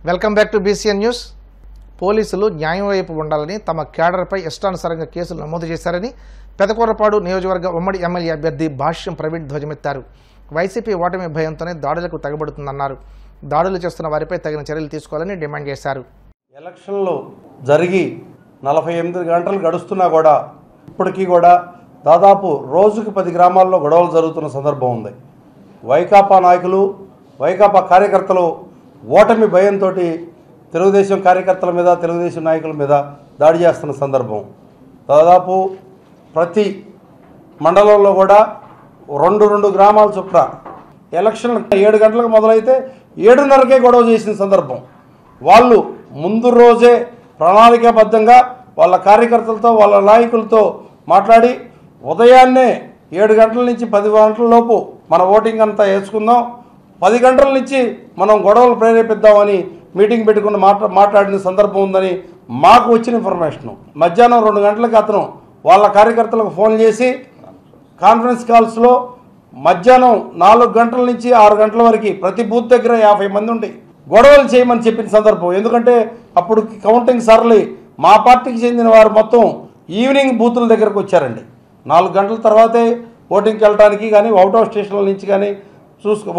Welcome back to BCN news. పోలీసులు న్యాయం వైపు ఉండాలని తమ క్యాడర్పై ఇష్టానుసారంగా కేసులు నమోదు చేశారని పెదకూరపాడు నియోజకవర్గ ఉమ్మడి ఎమ్మెల్యే అభ్యర్థి భాష్యం ప్రవీణ్ ధ్వజమెత్తారు. వైసీపీ ఓటమి భయంతోనే దాడులకు తెగబడుతుందన్నారు. దాడులు చేస్తున్న వారిపై తగిన చర్యలు తీసుకోవాలని డిమాండ్ చేశారు. ఎలక్షన్లు జరిగి 48 గంటలు గడుస్తున్నా కూడా ఇప్పటికీ కూడా దాదాపు రోజుకి 10 గ్రామాల్లో గొడవలు జరుగుతున్న సందర్భం ఉంది. వైకాపా నాయకులు, వైకాపా కార్యకర్తలు ఓటమి భయంతో తెలుగుదేశం కార్యకర్తల మీద, తెలుగుదేశం నాయకుల మీద దాడి చేస్తున్న సందర్భం. దాదాపు ప్రతి మండలంలో కూడా రెండు గ్రామాల చొప్పున ఎలక్షన్ 7 గంటలకు మొదలైతే 7:30కే గొడవ చేసిన సందర్భం. వాళ్ళు ముందు రోజే ప్రణాళికాబద్ధంగా వాళ్ళ కార్యకర్తలతో, వాళ్ళ నాయకులతో మాట్లాడి ఉదయాన్నే 7 గంటల నుంచి 10 గంటల లోపు మన ఓటింగ్ అంతా వేసుకుందాం, 10 గంటల నుంచి మనం గొడవలు ప్రేరేపిద్దామని మీటింగ్ పెట్టుకుని మాట్లాడిన సందర్భం ఉందని మాకు వచ్చిన ఇన్ఫర్మేషను. మధ్యాహ్నం 2 గంటలకు అతను వాళ్ళ కార్యకర్తలకు ఫోన్ చేసి కాన్ఫరెన్స్ కాల్స్లో మధ్యాహ్నం 4 గంటల నుంచి 6 గంటల వరకు ప్రతి బూత్ దగ్గర 50 మంది ఉండి గొడవలు చేయమని చెప్పిన సందర్భం. ఎందుకంటే అప్పుడు కౌంటింగ్ సరళి మా పార్టీకి చెందిన వారు మొత్తం ఈవినింగ్ బూతుల దగ్గరకు వచ్చారండి. 4 గంటల తర్వాతే ఓటింగ్కి వెళ్ళడానికి కానీ, అవుట్ ఆఫ్ స్టేషన్ల నుంచి కానీ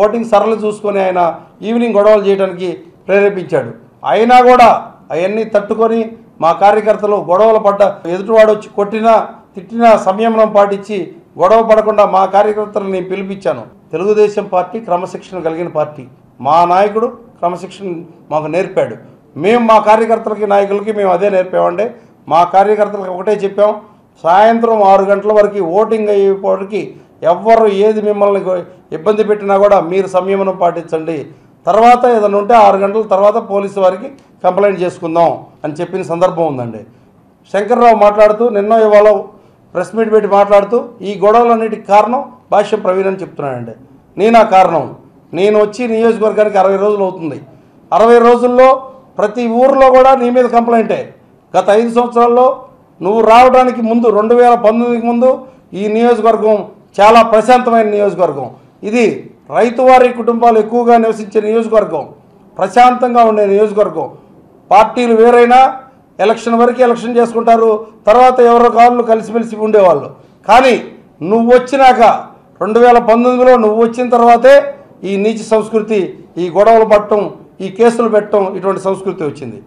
ఓటింగ్ సరళి చూసుకొని ఆయన ఈవినింగ్ గొడవలు చేయడానికి ప్రేరేపించాడు. అయినా కూడా అవన్నీ తట్టుకొని మా కార్యకర్తలు గొడవలు పడ్డ, ఎదుటివాడు వచ్చి కొట్టినా తిట్టినా సంయమనం పాటించి గొడవ పడకుండా మా కార్యకర్తలను నేను పిలిపించాను. తెలుగుదేశం పార్టీ క్రమశిక్షణ కలిగిన పార్టీ. మా నాయకుడు క్రమశిక్షణ మాకు నేర్పాడు. మేము మా కార్యకర్తలకి, నాయకులకి మేము అదే నేర్పామండి. మా కార్యకర్తలకు ఒకటే చెప్పాం, సాయంత్రం 6 గంటల వరకు ఓటింగ్ అయ్యేప్పటికి ఎవ్వరు ఏది మిమ్మల్ని ఇబ్బంది పెట్టినా కూడా మీరు సంయమనం పాటించండి, తర్వాత ఏదైనా ఉంటే 6 గంటల తర్వాత పోలీసు వారికి కంప్లైంట్ చేసుకుందాం అని చెప్పిన సందర్భం ఉందండి. శంకర్రావు మాట్లాడుతూ నిన్న ఇవాళ ప్రెస్ మీట్ పెట్టి మాట్లాడుతూ ఈ గొడవలన్నిటికి కారణం భాష్యం ప్రవీణ్ అని చెప్తున్నానండి. నేనా కారణం? నేను వచ్చి నియోజకవర్గానికి 60 రోజులు అవుతుంది. 60 రోజుల్లో ప్రతి ఊరిలో కూడా నీ మీద కంప్లైంటే. గత 5 సంవత్సరాల్లో నువ్వు రావడానికి ముందు 2019కి ముందు ఈ నియోజకవర్గం చాలా ప్రశాంతమైన నియోజకవర్గం. ఇది రైతువారి కుటుంబాలు ఎక్కువగా నివసించే నియోజకవర్గం, ప్రశాంతంగా ఉండే నియోజకవర్గం. పార్టీలు వేరైనా ఎలక్షన్ వరకు ఎలక్షన్ చేసుకుంటారు, తర్వాత ఎవరో కాళ్ళు కలిసిమెలిసి ఉండేవాళ్ళు. కానీ నువ్వు వచ్చినాక 2019లో నువ్వు వచ్చిన తర్వాతే ఈ నీచ సంస్కృతి, ఈ గొడవలు పట్టడం, ఈ కేసులు పెట్టడం, ఇటువంటి సంస్కృతి వచ్చింది.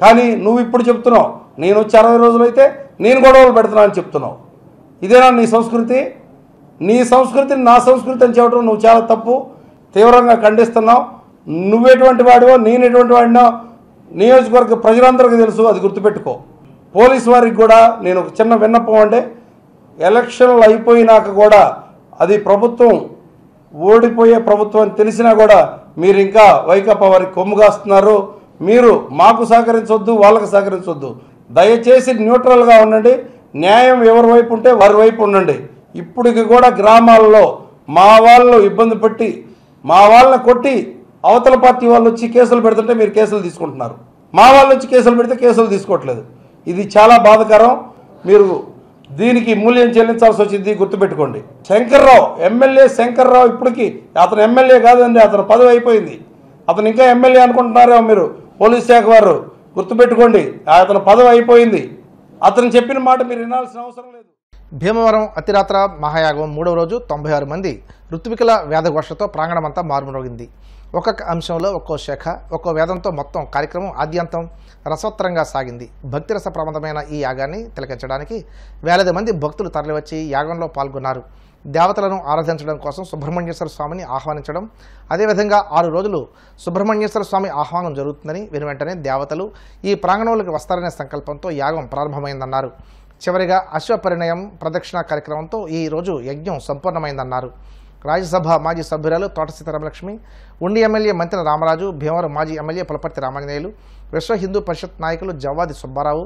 కానీ నువ్వు ఇప్పుడు చెప్తున్నావు నేను వచ్చి 60 రోజులైతే నేను గొడవలు పెడుతున్నా అని చెప్తున్నావు. ఇదేనా నీ సంస్కృతి? నీ సంస్కృతిని నా సంస్కృతి అని చెప్పడం నువ్వు చాలా తప్పు. తీవ్రంగా ఖండిస్తున్నావు. నువ్వెటువంటి వాడివో, నేను ఎటువంటి వాడినో నియోజకవర్గ ప్రజలందరికీ తెలుసు, అది గుర్తుపెట్టుకో. పోలీసు వారికి కూడా నేను ఒక చిన్న విన్నపం అంటే, ఎలక్షన్లు అయిపోయినాక కూడా అది ప్రభుత్వం ఓడిపోయే ప్రభుత్వం అని తెలిసినా కూడా మీరు ఇంకా వైకాపా వారికి కొమ్ముగాస్తున్నారు. మీరు మాకు సహకరించొద్దు, వాళ్ళకు సహకరించొద్దు. దయచేసి న్యూట్రల్గా ఉండండి. న్యాయం ఎవరి వైపు ఉంటే వారి వైపు ఉండండి. ఇప్పటికి కూడా గ్రామాల్లో మా వాళ్ళు ఇబ్బంది పెట్టి, మా వాళ్ళని కొట్టి అవతల పార్టీ వాళ్ళు వచ్చి కేసులు పెడుతుంటే మీరు కేసులు తీసుకుంటున్నారు. మా వాళ్ళు వచ్చి కేసులు పెడితే కేసులు తీసుకోవట్లేదు. ఇది చాలా బాధాకరం. మీరు దీనికి మూల్యం చెల్లించాల్సి వచ్చింది, గుర్తుపెట్టుకోండి. శంకర్రావు, ఎమ్మెల్యే శంకర్రావు, ఇప్పటికీ అతను ఎమ్మెల్యే కాదండి, అతను పదవి అయిపోయింది. అతను ఇంకా ఎమ్మెల్యే అనుకుంటున్నారో మీరు, పోలీస్ శాఖ వారు, గుర్తుపెట్టుకోండి, అతను పదవి అయిపోయింది. అతను చెప్పిన మాట మీరు వినాల్సిన అవసరం లేదు. భీమవరం అతిరాత్ర మహాయాగం 3వ రోజు 96 మంది ఋత్వికుల వేదఘోషతో ప్రాంగణమంతా మారుమోగింది. ఒక్కొక్క అంశంలో ఒక్కో శాఖ, ఒక్కో వేదంతో మొత్తం కార్యక్రమం ఆద్యంతం రసోత్తరంగా సాగింది. భక్తిరస ప్రబంధమైన ఈ యాగాన్ని తిలకించడానికి వేలాది మంది భక్తులు తరలివచ్చి యాగంలో పాల్గొన్నారు. దేవతలను ఆరాధించడం కోసం సుబ్రహ్మణ్యేశ్వర స్వామిని ఆహ్వానించడం, అదేవిధంగా 6 రోజులు సుబ్రహ్మణ్యేశ్వర స్వామి ఆహ్వానం జరుగుతుందని వెనువెంటనే దేవతలు ఈ ప్రాంగణంలోకి వస్తారనే సంకల్పంతో యాగం ప్రారంభమైందన్నారు. చివరిగా అశ్వపరిణయం ప్రదక్షిణ కార్యక్రమంతో ఈ రోజు యజ్ఞం సంపూర్ణమైందన్నారు. రాజ్యసభ మాజీ సభ్యురాలు తోట సీతారామలక్ష్మి, ఉండి ఎమ్మెల్యే మంత్రి రామరాజు, భీమవరం మాజీ ఎమ్మెల్యే పులపర్తి రామాంజనేయులు, విశ్వ హిందూ పరిషత్ నాయకులు జవ్వాది సుబ్బారావు,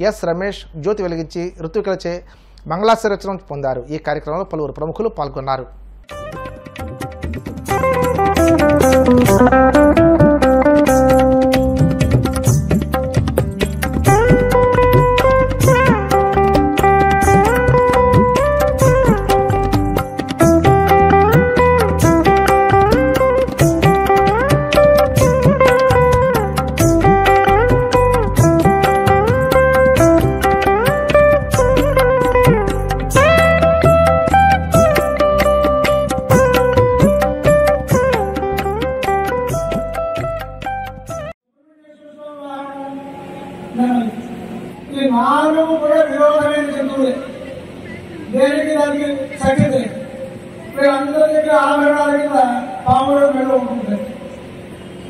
ఎస్ రమేష్ జ్యోతి వెలిగించి ఋత్వికులచే మంగళాశీర్వచనం పొందారు. ఈ కార్యక్రమంలో పలువురు ప్రముఖులు పాల్గొన్నారు. దానికి సఖ్యత లేదు. వీళ్ళందరి దగ్గర ఆభరణాల కింద పాములు మెడ ఉంటుంది.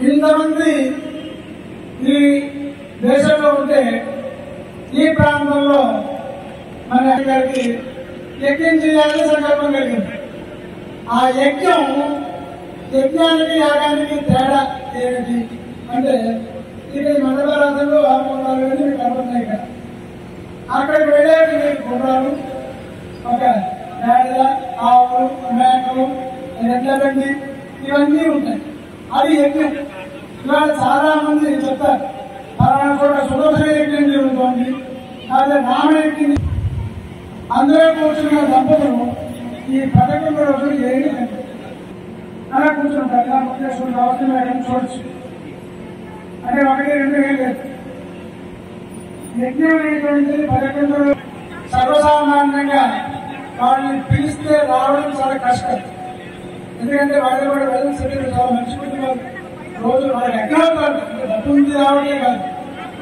ఇంతమంది ఈ దేశంలో ఉంటే ఈ ప్రాంతంలో మన గారికి యజ్ఞం చేయాలని సంకల్పం కలిగింది. ఆ యజ్ఞానికి యాగానికి తేడా ఏమిటి అంటే ఇక్కడ మండపరాధంలో ఆమోదాలు మీకు కనపడుతున్నాయి. ఇక్కడ అక్కడికి వెళ్ళేవి మీకు గుర్రాలు, ఒక గాడిద, ఆవులు, మేకలు, ఎడ్లబండి ఇవన్నీ ఉంటాయి. అది యజ్ఞం. ఇవాళ చాలా మంది చెప్తారు పలానా చోట సుదర్శన యజ్ఞం జరుగుతోంది, అదే రామయజ్ఞం. అందులో కూర్చున్న దంపతులు ఈ 11 రోజులు ఏమీ అలా కూర్చుంటారు. ఇలా ముఖ్యేశ్వరుడు అవసరం చూడొచ్చు. అంటే 1-2 వేలు లేదు. యజ్ఞం అనేటువంటిది 11 రోజులు సర్వసామాన్యంగా వాళ్ళని పిలిస్తే రావడం చాలా కష్టం. ఎందుకంటే వాళ్ళు కూడా వెళ్ళిన సెటిల్ చాలా మంచి కుటుంబాలు. రోజు వాళ్ళకి అగ్రహారాలు డబ్బు ఉంది రావడమే కాదు,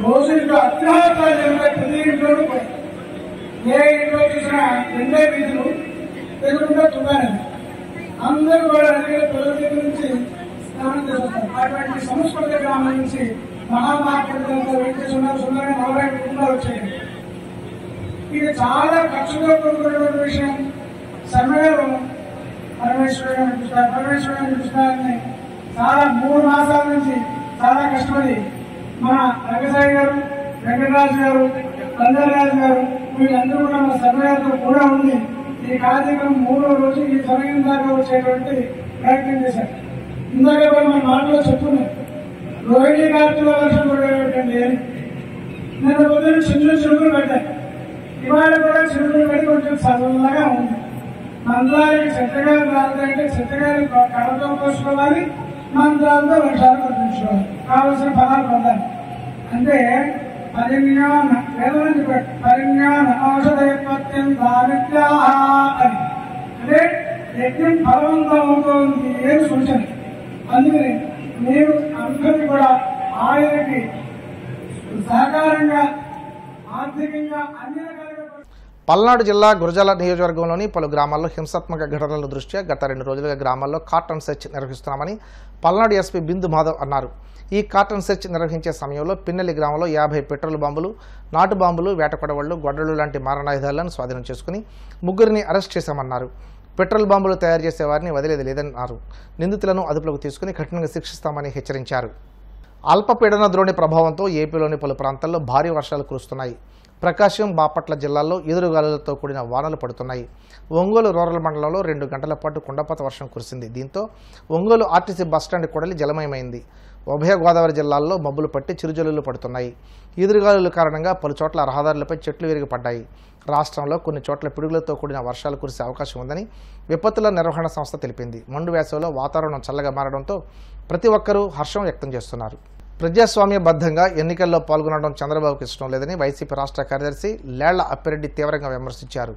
రోజు ఇంట్లో అగ్రహారాలు జరుగుతాయి. ప్రతి ఇంట్లోనూ పోయి ఏ ఇంట్లో చూసినా 2 వీధులు ఎదురుగా తుమ్మారు. అందరూ కూడా అడిగిన పిల్లల దగ్గర నుంచి స్నానం చేస్తారు. అటువంటి సంస్కృత గ్రామం నుంచి మహామార్కెట్ వెంకటేశ్వర 40 కుటుంబాలు వచ్చాయి. ఇది చాలా ఖర్చుతో కూడుకున్నటువంటి విషయం. సమయం పరమేశ్వరుని కృష్ణాన్ని చాలా 3 మాసాల నుంచి చాలా కష్టపడి మన రంగసాయి గారు, వెంకటరాజు గారు, రంగరాజు గారు వీళ్ళందరూ కూడా మన సమయాలతో కూడా ఉండి ఈ కార్యక్రమం 3వ రోజు ఈ సమయం దాకా వచ్చేటువంటి ప్రయత్నం చేశారు. ఇందాక మన మాటలో చెప్తున్నాం, రోహిణి కార్తీలో వర్షం పడేటువంటి నిన్న పొద్దున్న చినుకులు పెట్టాయి. ఇవాళ కూడా చినుకులు పెట్టి కొంచెం చల్లగా ఉంది. మంత్రాలకి చెత్తగాలు రాదంటే చెత్తగాలు కడతో పోసుకోవాలి, మంత్రాలతో వర్షాలు పంపించుకోవాలి, కావలసిన ఫలాలు పొందాలి. అంటే పరిజ్ఞాన వేదం చెప్పాడు, పరిజ్ఞాన ఔషధపత్యం దారిద్ర్యా అని. అంటే యజ్ఞం ఫలవంతం అవుతోంది ఏమి సూచన. అందుకని మీరు అందరినీ కూడా ఆయనకి సహకారంగా ఆర్థికంగా అన్ని రకాలుగా. పల్నాడు జిల్లా గురజాల నియోజకవర్గంలోని పలు గ్రామాల్లో హింసాత్మక ఘటనల దృష్ట్యా గత 2 రోజులుగా గ్రామాల్లో కార్టన్ సెర్చ్ నిర్వహిస్తున్నామని పల్నాడు ఎస్పీ బిందు మాధవ్ అన్నారు. ఈ కార్టన్ సెర్చ్ నిర్వహించే సమయంలో పిన్నెల్లి గ్రామంలో 50 పెట్రోల్ బాంబులు, నాటు బాంబులు, వేటకొడవళ్లు, గొడ్డళ్లు లాంటి మారణాయుధాలను స్వాధీనం చేసుకుని 3 అరెస్ట్ చేశామన్నారు. పెట్రోల్ బాంబులు తయారు చేసే వారిని వదిలేది లేదన్నారు. నిందితులను అదుపులోకి తీసుకుని కఠినంగా శిక్షిస్తామని హెచ్చరించారు. అల్పపీడన ద్రోణి ప్రభావంతో ఏపీలోని పలు ప్రాంతాల్లో భారీ వర్షాలు కురుస్తున్నాయి. ప్రకాశం, బాపట్ల జిల్లాల్లో ఎదురుగాలులతో కూడిన వానలు పడుతున్నాయి. ఒంగోలు రూరల్ మండలంలో 2 గంటల పాటు కుండపోత వర్షం కురిసింది. దీంతో ఒంగోలు ఆర్టీసీ బస్టాండ్ కూడలి జలమయమైంది. ఉభయ గోదావరి జిల్లాల్లో మబ్బులు పట్టి చిరుజల్లులు పడుతున్నాయి. ఎదురుగాలుల కారణంగా పలు చోట్ల రహదారులపై చెట్లు విరిగిపడ్డాయి. రాష్ట్రంలో కొన్ని చోట్ల పిడుగులతో కూడిన వర్షాలు కురిసే అవకాశం ఉందని విపత్తుల నిర్వహణ సంస్థ తెలిపింది. మండు వేసవిలో వాతావరణం చల్లగా మారడంతో ప్రతి ఒక్కరూ హర్షం వ్యక్తం చేస్తున్నారు. ప్రజాస్వామ్యబద్ధంగా ఎన్నికల్లో పాల్గొనడం చంద్రబాబుకు ఇష్టం లేదని వైసీపీ రాష్ట్ర కార్యదర్శి లేళ్ల అప్పిరెడ్డి తీవ్రంగా విమర్శించారు.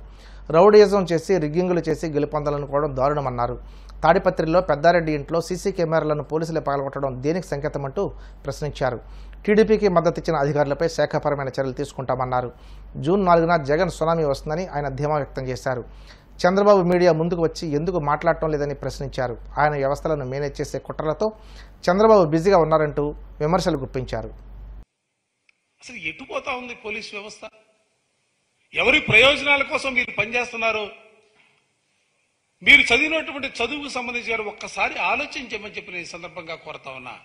రౌడీయిజం చేసి రిగ్గింగులు చేసి గెలుపొందాలనుకోవడం దారుణమన్నారు. తాడిపత్రిలో పెద్దారెడ్డి ఇంట్లో సీసీ కెమెరాలను పోలీసులే పగలగొట్టడం దేనికి సంకేతమంటూ ప్రశ్నించారు. టీడీపీకి మద్దతిచ్చిన అధికారులపై శాఖాపరమైన చర్యలు తీసుకుంటామన్నారు. జూన్ 4న జగన్ సునామీ వస్తుందని ఆయన ధీమా వ్యక్తం చేశారు. చంద్రబాబు మీడియా ముందుకు వచ్చి ఎందుకు మాట్లాడటం లేదని ప్రశ్నించారు. ఆయన వ్యవస్థలను మేనేజ్ చేసే కుట్రలతో చంద్రబాబు బిజీగా ఉన్నారంటూ విమర్శలు గుప్పించారు. అసలు ఎటుపోతా ఉంది పోలీస్ వ్యవస్థ? ఎవరి ప్రయోజనాల కోసం మీరు పనిచేస్తున్నారు? మీరు చదివినటువంటి చదువుకు సంబంధించి ఒక్కసారి ఆలోచించమని చెప్పిన ఈ సందర్భంగా కోరుతా ఉన్నా.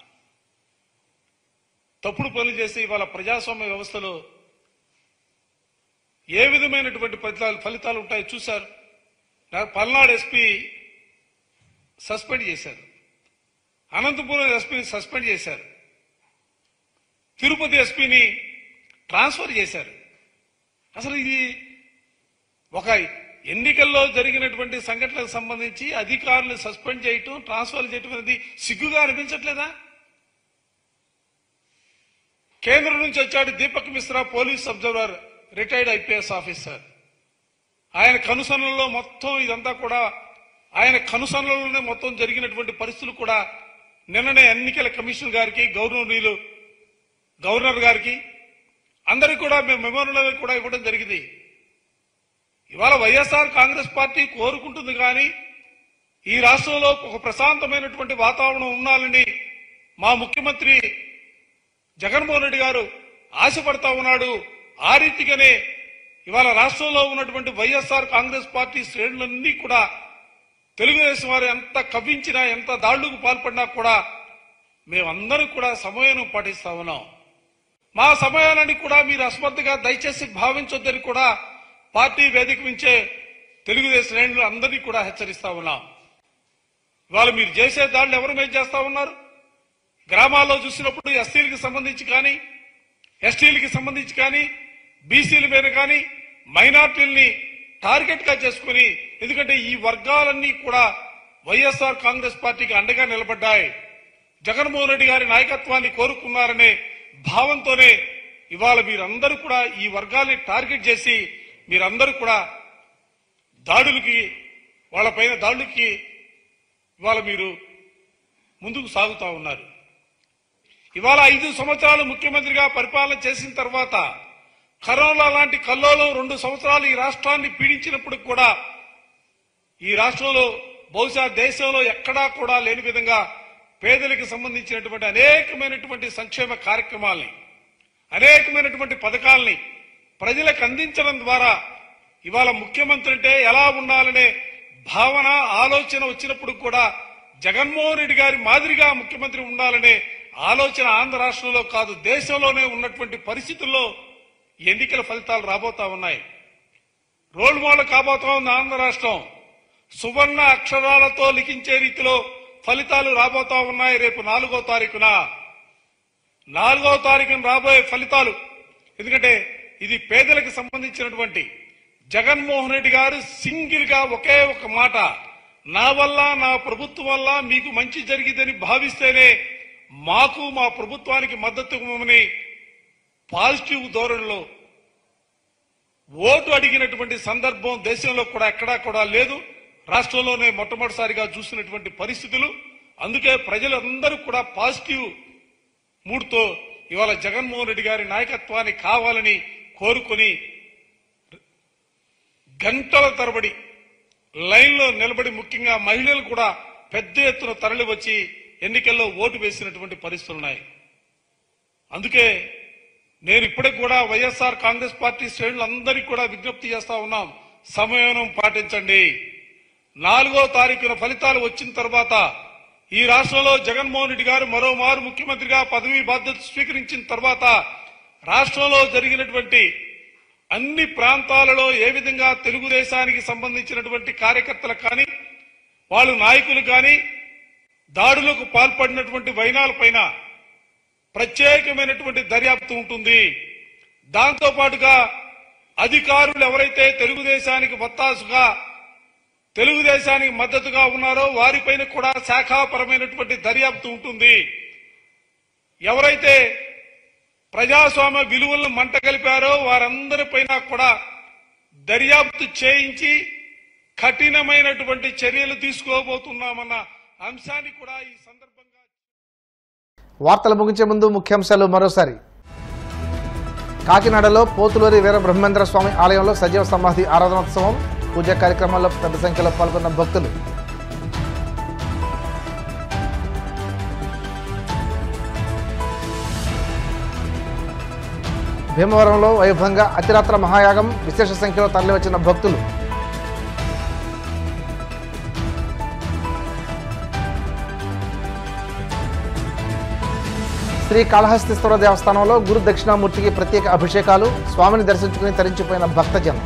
తప్పుడు పనులు చేసి ఇవాళ ప్రజాస్వామ్య వ్యవస్థలో ఏ విధమైనటువంటి ఫలితాలు ఉంటాయో చూశారు. పల్నాడు ఎస్పీ సస్పెండ్ చేశారు, అనంతపురం ఎస్పీని సస్పెండ్ చేశారు, తిరుపతి ఎస్పీని ట్రాన్స్ఫర్ చేశారు. అసలు ఇది ఒక ఎన్నికల్లో జరిగినటువంటి సంఘటనలకు సంబంధించి అధికారులు సస్పెండ్ చేయటం, ట్రాన్స్ఫర్ చేయటం అనేది సిగ్గుగా అనిపించట్లేదా? కేంద్రం నుంచి వచ్చాడు Deepak Mishra, police observer, retired IPS officer. ఆయన కనుసన్నల్లో మొత్తం ఇదంతా కూడా ఆయన కనుసన్నలోనే మొత్తం జరిగినటువంటి పరిస్థితులు కూడా నిన్ననే ఎన్నికల కమిషన్ గారికి, గవర్నర్ గారికి అందరికీ కూడా మేము మెమోరియల్ కూడా ఇవ్వడం జరిగింది. ఇవాళ వైఎస్ఆర్ కాంగ్రెస్ పార్టీ కోరుకుంటుంది కానీ ఈ రాష్ట్రంలో ఒక ప్రశాంతమైనటువంటి వాతావరణం ఉండాలని మా ముఖ్యమంత్రి జగన్మోహన్ రెడ్డి గారు ఆశపడతా ఉన్నాడు. ఆ రీతిగానే ఇవాళ రాష్ట్రంలో ఉన్నటువంటి వైఎస్ఆర్ కాంగ్రెస్ పార్టీ శ్రేణులన్నీ కూడా తెలుగుదేశం వారు ఎంత కవ్వించినా ఎంత దాడులకు పాల్పడినా కూడా మేమందరూ కూడా సమయం పాటిస్తా ఉన్నాం. మా సమయాన్ని కూడా మీరు అస్మత్తుగా దయచేసి భావించొద్దని కూడా పార్టీ వేదిక నుంచే తెలుగుదేశం శ్రేణులు అందరినీ కూడా హెచ్చరిస్తా ఉన్నాం. ఇవాళ మీరు చేసే దాడులు ఎవరి మీద చేస్తా ఉన్నారు? గ్రామాల్లో చూసినప్పుడు ఎస్సీలకు సంబంధించి కానీ ఎస్టీలకు సంబంధించి కానీ బీసీల మీద కానీ మైనార్టీలని టార్గెట్ గా చేసుకుని, ఎందుకంటే ఈ వర్గాలన్నీ కూడా వైఎస్ఆర్ కాంగ్రెస్ పార్టీకి అండగా నిలబడ్డాయి. జగన్మోహన్ రెడ్డి గారి నాయకత్వాన్ని కోరుకున్నారనే భావంతోనే ఇవాళ మీరందరూ కూడా ఈ వర్గాల్ని టార్గెట్ చేసి మీరందరూ కూడా దాడులకి వాళ్ళపైన దాడులకి ఇవాళ మీరు ముందుకు సాగుతా ఉన్నారు. ఇవాళ 5 సంవత్సరాలు ముఖ్యమంత్రిగా పరిపాలన చేసిన తర్వాత కరోనా లాంటి కల్లోలం 2 సంవత్సరాలు ఈ రాష్ట్రాన్ని పీడించినప్పుడు కూడా ఈ రాష్ట్రంలో బహుశా దేశంలో ఎక్కడా కూడా లేని విధంగా పేదలకు సంబంధించినటువంటి అనేకమైనటువంటి సంక్షేమ కార్యక్రమాల్ని అనేకమైనటువంటి పథకాల్ని ప్రజలకు అందించడం ద్వారా ఇవాళ ముఖ్యమంత్రి అంటే ఎలా ఉండాలనే భావన ఆలోచన వచ్చినప్పుడు కూడా జగన్మోహన్ రెడ్డి గారి మాదిరిగా ముఖ్యమంత్రి ఉండాలనే ఆలోచన ఆంధ్ర రాష్ట్రంలో కాదు దేశంలోనే ఉన్నటువంటి పరిస్థితుల్లో ఎన్నికల ఫలితాలు రాబోతా ఉన్నాయి. రోల్ మోడల్ కాబోతా ఉంది ఆంధ్ర రాష్ట్రం. సువర్ణ అక్షరాలతో లిఖించే రీతిలో ఫలితాలు రాబోతా ఉన్నాయి. రేపు 4వ తారీఖున రాబోయే ఫలితాలు. ఎందుకంటే ఇది పేదలకు సంబంధించినటువంటి జగన్మోహన్ రెడ్డి గారు సింగిల్ గా ఒకే ఒక మాట, నా వల్ల నా ప్రభుత్వం వల్ల మీకు మంచి జరిగిందని భావిస్తేనే మాకు మా ప్రభుత్వానికి మద్దతు ఇవ్వమని పాజిటివ్ ధోరణిలో ఓటు అడిగినటువంటి సందర్భం దేశంలో కూడా ఎక్కడా కూడా లేదు. రాష్ట్రంలోనే మొట్టమొదటిసారిగా చూసినటువంటి పరిస్థితులు. అందుకే ప్రజలందరూ కూడా పాజిటివ్ మూడ్తో ఇవాళ జగన్మోహన్ రెడ్డి గారి నాయకత్వాన్ని కావాలని కోరుకొని గంటల తరబడి లైన్లో నిలబడి ముఖ్యంగా మహిళలు కూడా పెద్ద ఎత్తున తరలి వచ్చి ఎన్నికల్లో ఓటు వేసినటువంటి పరిస్థితులున్నాయి. అందుకే నేను ఇప్పటికి కూడా వైఎస్ఆర్ కాంగ్రెస్ పార్టీ శ్రేణులందరికీ కూడా విజ్ఞప్తి చేస్తా ఉన్నాం, సమయం పాటించండి. 4వ తారీఖున ఫలితాలు వచ్చిన తర్వాత ఈ రాష్ట్రంలో జగన్మోహన్ రెడ్డి గారు మరోమారు ముఖ్యమంత్రిగా పదవీ బాధ్యత స్వీకరించిన తర్వాత రాష్ట్రంలో జరిగినటువంటి అన్ని ప్రాంతాలలో ఏ విధంగా తెలుగుదేశానికి సంబంధించినటువంటి కార్యకర్తలు కానీ వాళ్ళు నాయకులు కానీ దాడులకు పాల్పడినటువంటి వైనాలపైన ప్రత్యేకమైనటువంటి దర్యాప్తు ఉంటుంది. దాంతో పాటుగా అధికారులు ఎవరైతే తెలుగుదేశానికి వత్తాసుగా తెలుగుదేశానికి మద్దతుగా ఉన్నారో వారిపైన కూడా శాఖాపరమైనటువంటి దర్యాప్తు ఉంటుంది. ఎవరైతే ప్రజాస్వామ్య విలువలను మంట కలిపారో వారందరిపైన కూడా దర్యాప్తు చేయించి కఠినమైనటువంటి చర్యలు తీసుకోబోతున్నామన్న అంశాన్ని కూడా ఈ సందర్భంగా. వార్తలు ముగించే ముందు ముఖ్యాంశాలు మరోసారి. కాకినాడలో పోతులూరి వీర బ్రహ్మేంద్ర స్వామి ఆలయంలో సజీవ సమాధి ఆరాధనోత్సవం. పూజా కార్యక్రమాల్లో పెద్ద సంఖ్యలో పాల్గొన్న భక్తులు. భీమవరంలో వైభవంగా అతిరాత్ర మహాయాగం. విశేష సంఖ్యలో తరలివచ్చిన భక్తులు. శ్రీ కాళహస్తీశ్వర దేవస్థానంలో గురు దక్షిణామూర్తికి ప్రత్యేక అభిషేకాలు. స్వామిని దర్శించుకుని తరించిపోయిన భక్తజనం.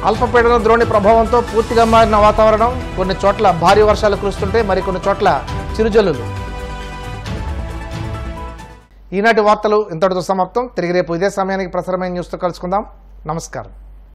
అల్పపీడన ద్రోణి ప్రభావంతో పూర్తిగా మారిన వాతావరణం. కొన్ని చోట్ల భారీ వర్షాలు కురుస్తుంటే మరికొన్ని చోట్ల చిరుజల్లులు. ఈనాటి వార్తలు ఇంతటితో సమాప్తం. తిరిగి రేపు ఇదే సమయానికి ప్రసారమైన న్యూస్తో కలుసుకుందాం. నమస్కారం.